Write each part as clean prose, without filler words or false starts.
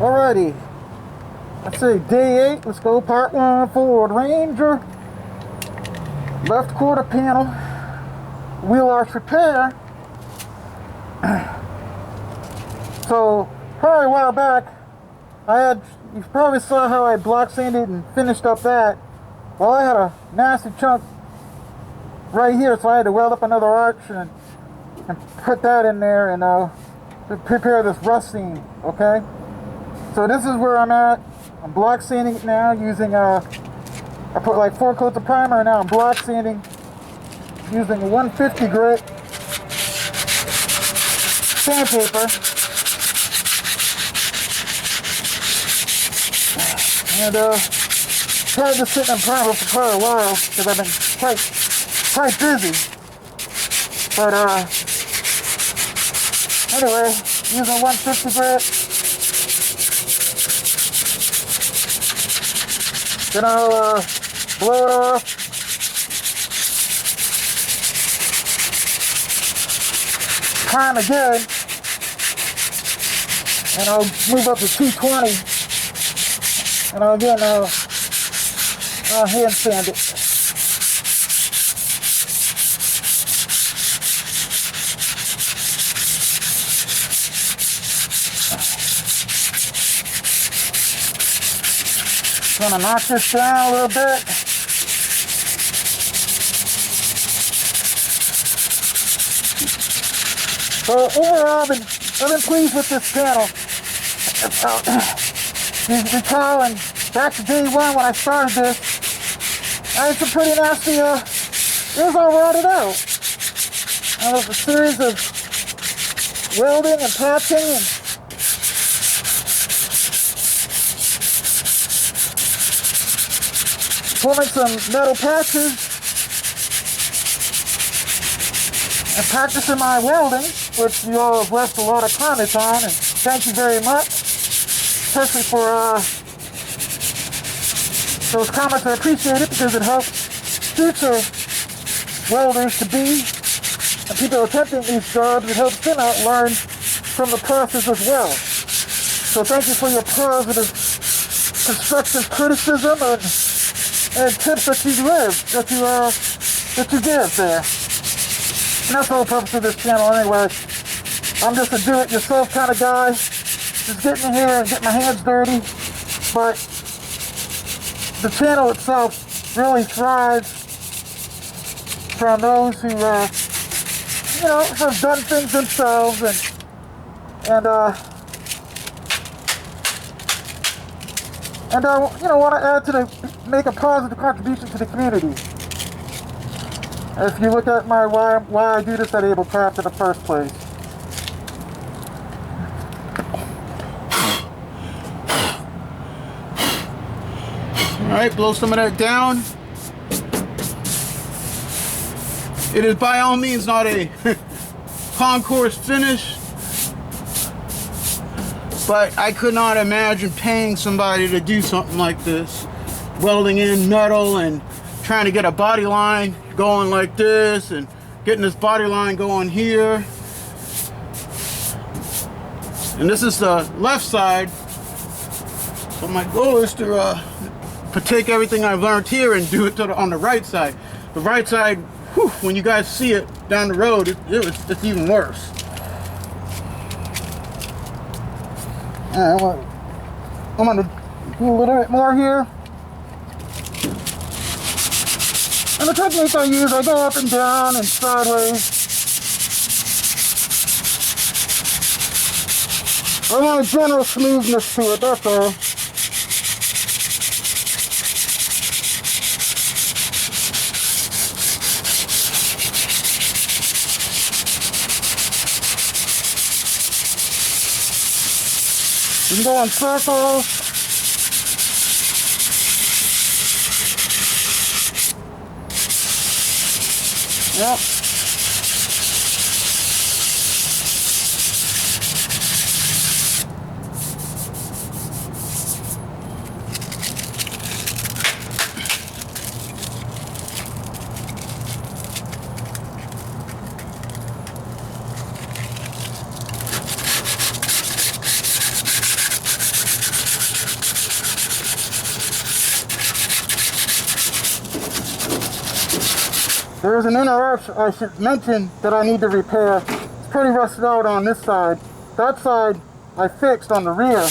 Alrighty. Let's see, day 8. Let's go part 1, Ford Ranger. Left quarter panel. Wheel arch repair. So, probably a while back, you probably saw how I block sanded and finished up that. Well, I had a nasty chunk right here, so I had to weld up another arch and put that in there and to prepare this rust seam, okay? So this is where I'm at. I'm block sanding it now using, I put like 4 coats of primer, and now I'm block sanding using a 150 grit sandpaper. And tried to sit in primer for quite a while because I've been quite busy. But anyway, using 150 grit. Then I'll blow it off. Prime again. And I'll move up to 220. And I'll hand sand it. Gonna knock this down a little bit. So overall, I've been pleased with this panel. You recall, and back to day 1 when I started this, I had some pretty nasty. It was all rotted out. And it was a series of welding and patching and pulling some metal patches and practicing my welding, which you all have left a lot of comments on, and thank you very much, especially for those comments. I appreciate it because it helps future welders to be and people attempting these jobs. It helps them out learn from the process as well. So thank you for your positive, constructive criticism and tips that you give there. And that's the whole purpose of this channel anyway. I'm just a do-it-yourself kind of guy. Just getting in here and getting my hands dirty. But the channel itself really thrives from those who, have done things themselves and want to add to make a positive contribution to the community. If you look at why I do this at Ablecraft in the first place. All right, blow some of that down. It is by all means not a concourse finish, but I could not imagine paying somebody to do something like this. Welding in metal and trying to get a body line going like this and getting this body line going here. And this is the left side. So my goal is to take everything I've learned here and do it on the right side. The right side, whew, when you guys see it down the road, it's even worse. I'm going to do a little bit more here. And the technique I use, I go up and down and sideways. I want a general smoothness to it, that's all. You can go in circles. Yep. There's an inner arch I should mention that I need to repair. It's pretty rusted out on this side. That side I fixed on the rear.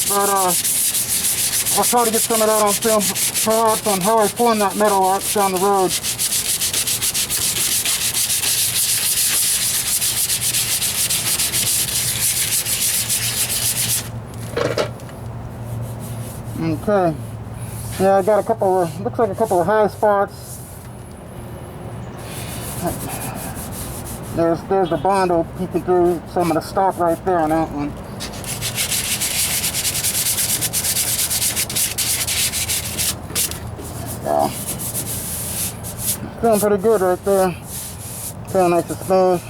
But I'll try to get some of that on film, perhaps on how I form that metal arch down the road. Okay. Yeah, I got a couple of, looks like a couple of high spots. There's the Bondo peeking through, so I'm going to stop right there on that one. Yeah. Feeling pretty good right there. Feeling nice and smooth.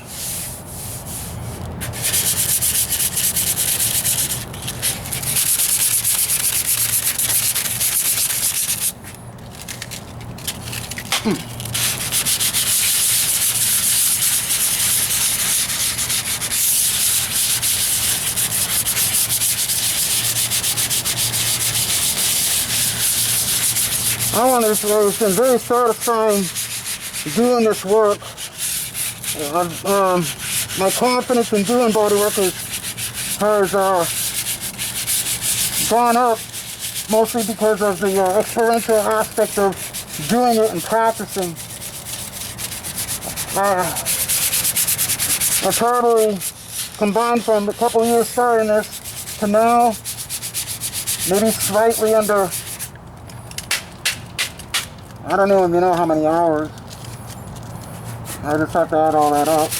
I want to say it's been very satisfying doing this work. My confidence in doing body work has gone up, mostly because of the experiential aspect of doing it and practicing. I probably combined from a couple of years starting this to now, maybe slightly under, I don't even know how many hours. I just have to add all that up.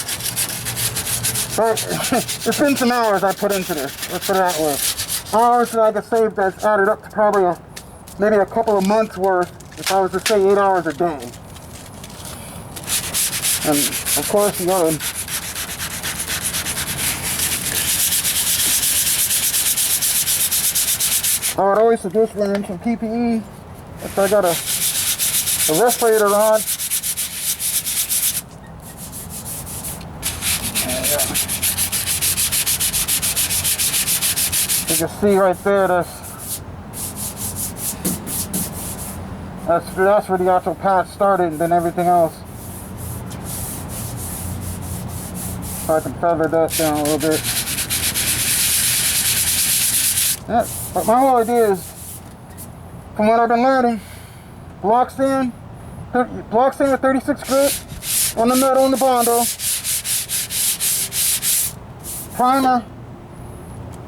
But it's been some hours I put into this, let's put it that way. Hours that I could save that's added up to probably maybe a couple of months worth if I was to say 8 hours a day. And of course you gotta I would always suggest wearing some PPE if I got a respirator on. You can see right there, that's where the actual patch started, and then everything else. So I can feather that down a little bit. Yeah, but my whole idea is, from what I've been learning, block sand with 36 grit on the metal in the Bondo, primer,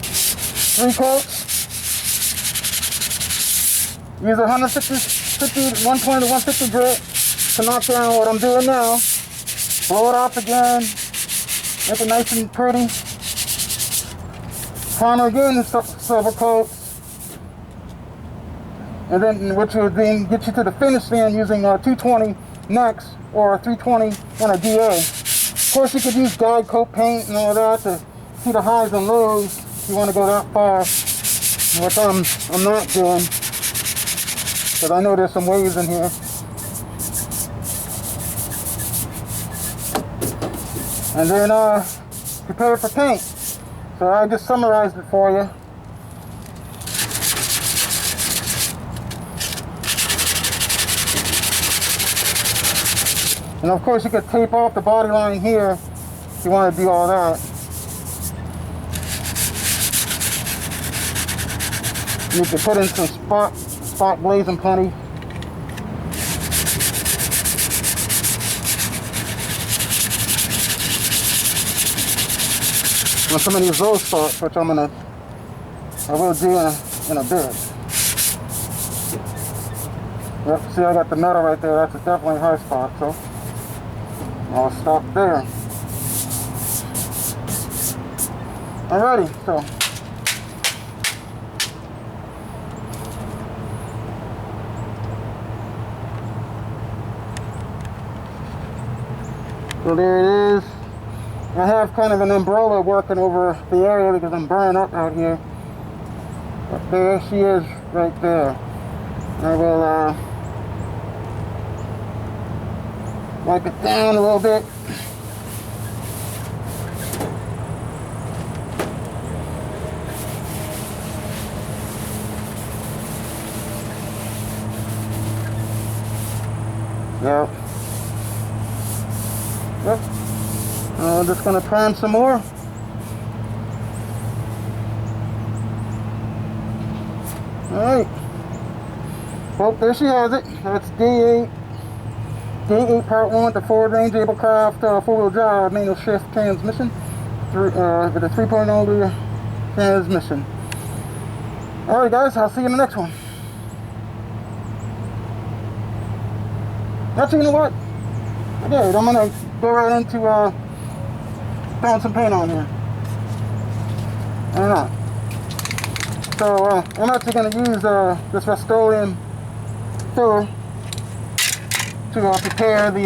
3 coats, use 120 to 150 grit to knock down what I'm doing now, blow it off again, make it nice and pretty, primer again, several coats, and then which would then get you to the finish sand using 220 next or 320 on a DA. Of course you could use guide coat paint and all that to see the highs and lows if you want to go that far, which I'm not doing, because I know there's some waves in here. And then prepare for paint. So I just summarized it for you. And of course you could tape off the body line here if you want to do all that. You can put in some spot glazing plenty. On some of these low spots, which I will do in a bit. Yep, see I got the metal right there, that's definitely a high spot, so I'll stop there. Alrighty, so there it is. I have kind of an umbrella working over the area because I'm burning up out here. But there she is right there. I will wipe it down a little bit. Yep. Yep. I'm just gonna prime some more. Alright. Well, there she has it. That's D8 Part 1 with the forward range Ablecraft 4-wheel drive manual shift transmission with a 3.0 liter transmission. Alright guys, I'll see you in the next one. Actually, you know what? Okay, I'm gonna go right into throwing some paint on here. Why not? So I'm actually gonna use this Rustoleum filler to prepare the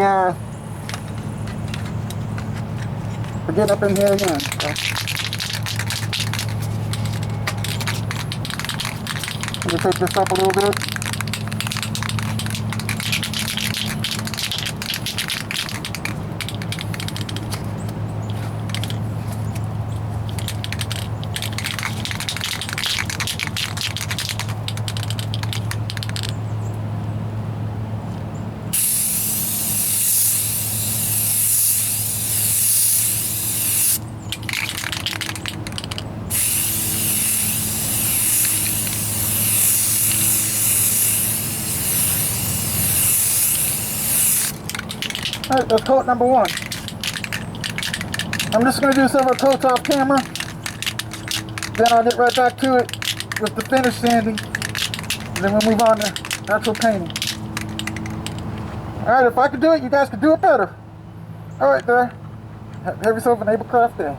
for getting up in here again. So, let me take this up a little bit. Alright, that's coat number 1. I'm just going to do some of a coat off camera. Then I'll get right back to it with the finish sanding. And then we'll move on to actual painting. Alright, if I could do it, you guys could do it better. Alright there. Have yourself an Ablecraft day.